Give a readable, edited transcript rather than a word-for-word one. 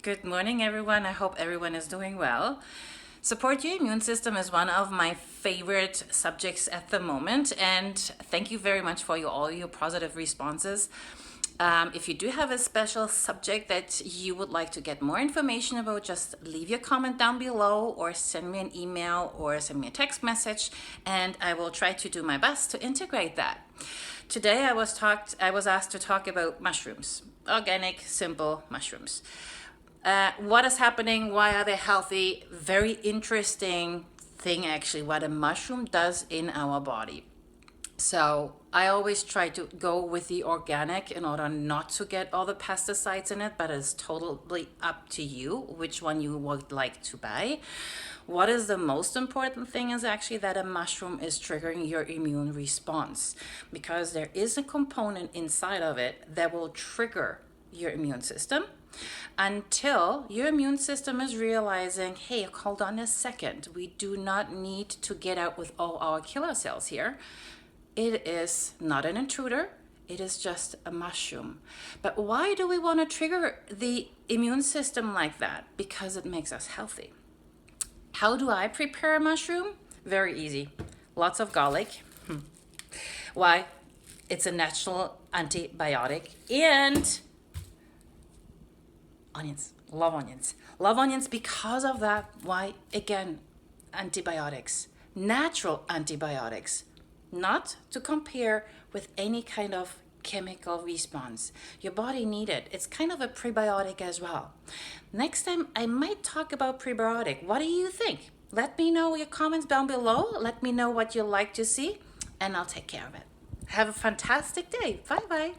Good morning, everyone. I hope everyone is doing well. Support your immune system is one of my favorite subjects at the moment, and thank you very much for all your positive responses. If you do have a special subject that you would like to get more information about, just leave your comment down below or send me an email or send me a text message, and I will try to do my best to integrate that. Today I was asked to talk about mushrooms, organic, simple mushrooms. What is happening? Why are they healthy? Very interesting thing, actually, what a mushroom does in our body. So I always try to go with the organic in order not to get all the pesticides in it, but it's totally up to you which one you would like to buy. What is the most important thing is actually that a mushroom is triggering your immune response, because there is a component inside of it that will trigger your immune system until your immune system is realizing, hey, hold on a second, we do not need to get out with all our killer cells here. It is not an intruder, it is just a mushroom. But why do we want to trigger the immune system like that? Because it makes us healthy. How do I prepare a mushroom? Very easy. Lots of garlic. Why? It's a natural antibiotic. And onions. Love onions. Love onions because of that. Why? Again, antibiotics. Natural antibiotics. Not to compare with any kind of chemical response. Your body needs it. It's kind of a prebiotic as well. Next time I might talk about prebiotic. What do you think? Let me know your comments down below. Let me know what you like to see, and I'll take care of it. Have a fantastic day. Bye bye.